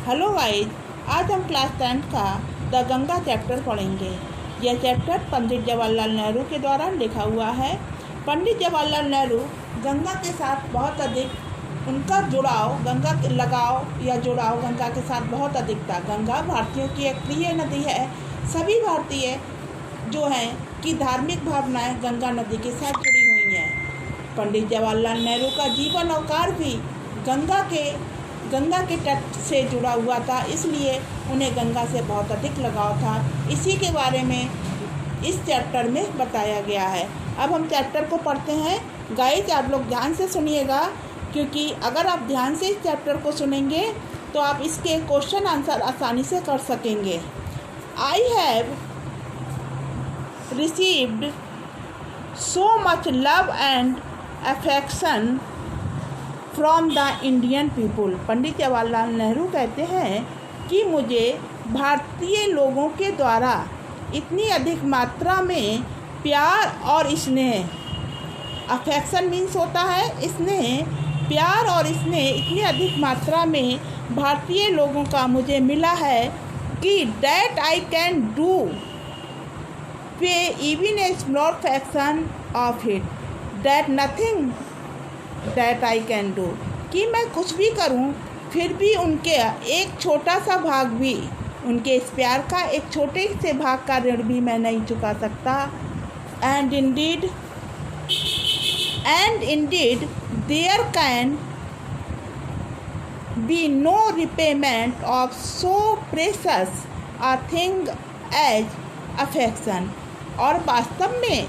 Hello guys, आज हम class 10 का द गंगा चैप्टर पढ़ेंगे। यह चैप्टर पंडित जवाहरलाल नेहरू के द्वारा लिखा हुआ है। पंडित जवाहरलाल नेहरू गंगा के साथ बहुत अधिक उनका जुड़ाव, गंगा के लगाव या जुड़ाव गंगा के साथ बहुत अधिक था। गंगा भारतीयों की एक प्रिय नदी है। सभी भारतीय जो हैं कि धार्मिक भावनाएं गंगा नदी के साथ जुड़ी हुई हैं। पंडित जवाहरलाल नेहरू का जीवन और कार्य भी गंगा के तट से जुड़ा हुआ था, इसलिए उन्हें गंगा से बहुत अधिक लगाव था। इसी के बारे में इस चैप्टर में बताया गया है। अब हम चैप्टर को पढ़ते हैं। गाइस, आप लोग ध्यान से सुनिएगा, क्योंकि अगर आप ध्यान से इस चैप्टर को सुनेंगे तो आप इसके क्वेश्चन आंसर आसानी से कर सकेंगे। I have received so much love and affection from the Indian people. Pandit Jawaharlal Nehru कहते हैं कि मुझे भारतीय लोगों के द्वारा इतनी अधिक मात्रा में प्यार और स्नेह, अफेक्शन मीन्स होता है स्नेह, प्यार और स्नेह इतनी अधिक मात्रा में भारतीय लोगों का मुझे मिला है कि डैट आई कैन डू पे even a small fraction of it, that nothing that I can do, कि मैं कुछ भी करूं फिर भी उनके एक छोटा सा भाग भी, उनके इस प्यार का एक छोटे से भाग का ऋण भी मैं नहीं चुका सकता। And indeed there can be no repayment of so precious a thing as affection. और वास्तव में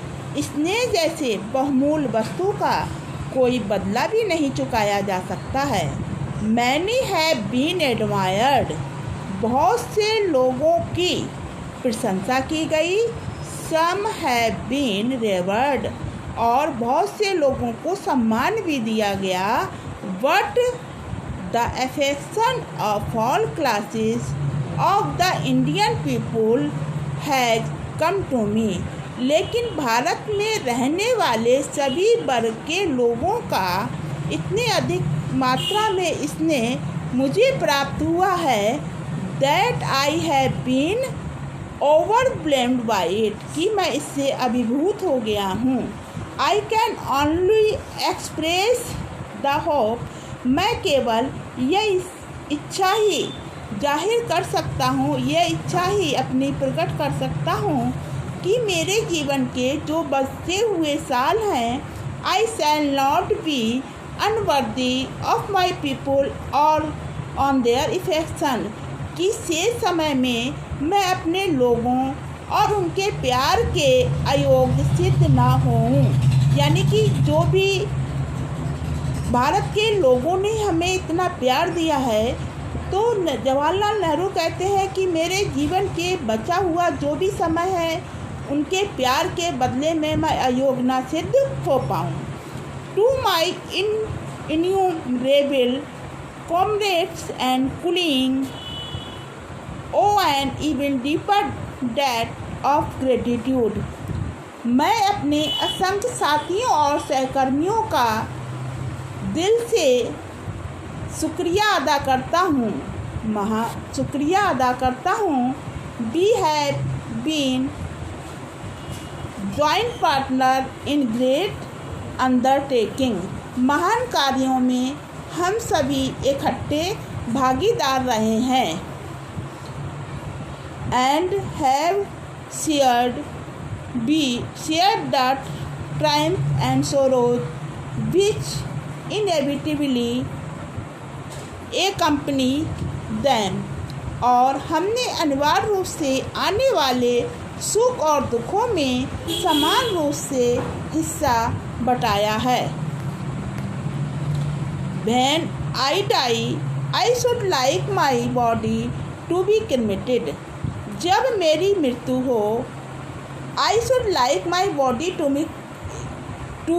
स्नेह जैसे बहुमूल्य वस्तु का कोई बदला भी नहीं चुकाया जा सकता है। मैनी हैव बीन एडमायर्ड, बहुत से लोगों की प्रशंसा की गई। सम हैव बीन रेवर्ड, और बहुत से लोगों को सम्मान भी दिया गया। But the affection of all classes of the Indian people has come to me, लेकिन भारत में रहने वाले सभी वर्ग के लोगों का इतने अधिक मात्रा में स्नेह मुझे प्राप्त हुआ है, that I have been overwhelmed by it, कि मैं इससे अभिभूत हो गया हूँ। I can only express the hope, मैं केवल यह इच्छा ही जाहिर कर सकता हूँ, यह इच्छा ही अपनी प्रकट कर सकता हूँ कि मेरे जीवन के जो बचते हुए साल हैं, I shall not be unworthy of my people or on their affection, कि शेष समय में मैं अपने लोगों और उनके प्यार के अयोग्य सिद्ध ना होऊं। यानी कि जो भी भारत के लोगों ने हमें इतना प्यार दिया है, तो जवाहरलाल नेहरू कहते हैं कि मेरे जीवन के बचा हुआ जो भी समय है, उनके प्यार के बदले में मैं अयोग्य ना सिद्ध हो पाऊँ। To my innumerable comrades and cooling owe an even deeper debt of gratitude, मैं अपने असंख्य साथियों और सहकर्मियों का दिल से शुक्रिया अदा करता हूँ। We have been joint partner in great undertaking, महान कार्यों में हम सभी इकट्ठे भागीदार रहे हैं। And have shared the triumph and sorrows which inevitably accompany them, और हमने अनिवार्य रूप से आने वाले सुख और दुखों में समान रूप से हिस्सा बटाया है। When I die, I should like my body to be cremated, जब मेरी मृत्यु हो, I should like my body to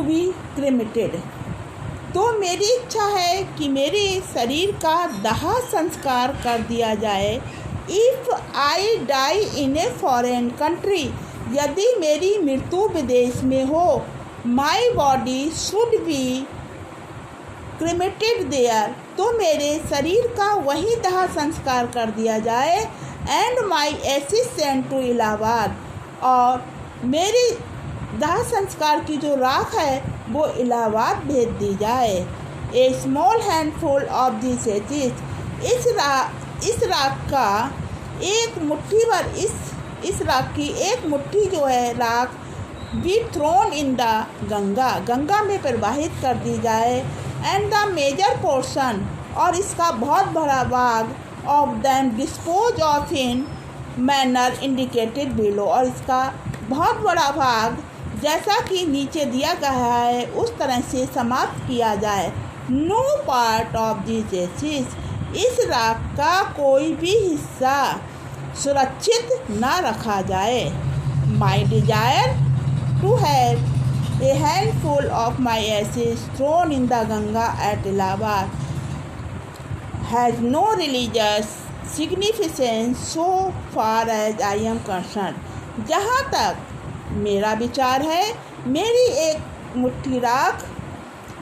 be cremated, तो मेरी इच्छा है कि मेरे शरीर का दाह संस्कार कर दिया जाए। If I die in a foreign country, यदि मेरी मृत्यु विदेश में हो, my body should be cremated there, तो मेरे शरीर का वही दाह संस्कार कर दिया जाए, and my ashes sent to Allahabad, और मेरी दाह संस्कार की जो राख है वो इलाहाबाद भेज दी जाए। A small handful of this ashes, इस राख का एक मुट्ठी भर, इस राख की एक मुट्ठी जो है राख be thrown in the Ganga, Ganga में प्रवाहित कर दी जाए, एंड द मेजर पोर्शन, और इसका बहुत बड़ा भाग, of them dispose of in manner indicated below, और इसका बहुत बड़ा भाग जैसा कि नीचे दिया गया है उस तरह से समाप्त किया जाए। No part of this ashes, इस राख का कोई भी हिस्सा सुरक्षित ना रखा जाए। My desire to have a handful of my ashes thrown in the Ganga at Allahabad has no religious significance so far as I am concerned. जहाँ तक मेरा विचार है, मेरी एक मुट्ठी राख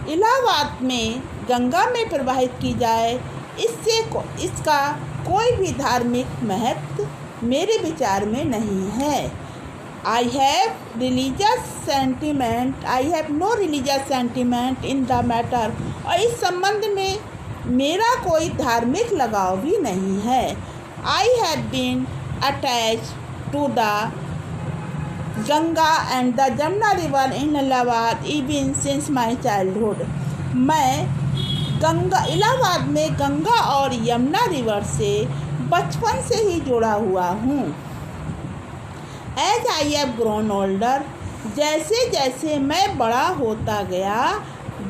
इलाहाबाद में गंगा में प्रवाहित की जाए, इसका कोई भी धार्मिक महत्व मेरे विचार में नहीं है। I have no religious sentiment in the matter, और इस संबंध में मेरा कोई धार्मिक लगाव भी नहीं है। I have been attached to the Ganga and the Jamuna river in Allahabad even since my childhood, मैं इलाहाबाद में गंगा और यमुना रिवर से बचपन से ही जुड़ा हुआ हूँ। As I have grown older, जैसे जैसे मैं बड़ा होता गया,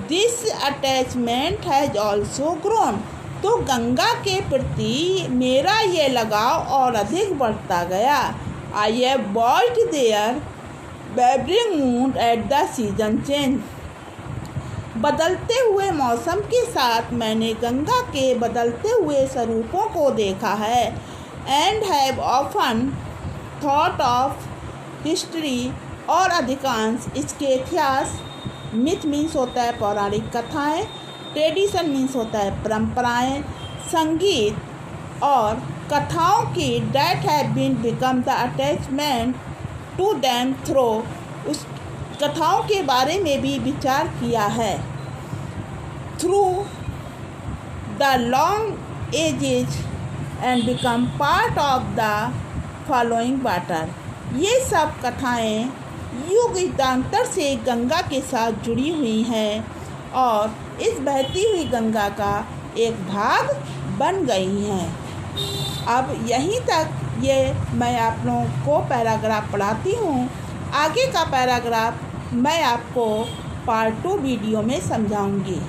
this attachment has also grown, तो गंगा के प्रति मेरा ये लगाव और अधिक बढ़ता गया। I have watched their varying mood at the season change, बदलते हुए मौसम के साथ मैंने गंगा के बदलते हुए स्वरूपों को देखा है। And have often thought of history, और अधिकांश इसके इतिहास, मिथ मीन्स होता है पौराणिक कथाएं, ट्रेडिशन मीन्स होता है परंपराएं, संगीत और कथाओं की, that have been become the attachment to them through, उस कथाओं के बारे में भी विचार किया है। Through the long ages and become part of the following water, ये सब कथाएं युग युगांतर से गंगा के साथ जुड़ी हुई हैं और इस बहती हुई गंगा का एक भाग बन गई हैं। अब यहीं तक ये मैं आप लोगों को पैराग्राफ पढ़ाती हूँ। आगे का पैराग्राफ मैं आपको पार्ट 2 वीडियो में समझाऊंगी।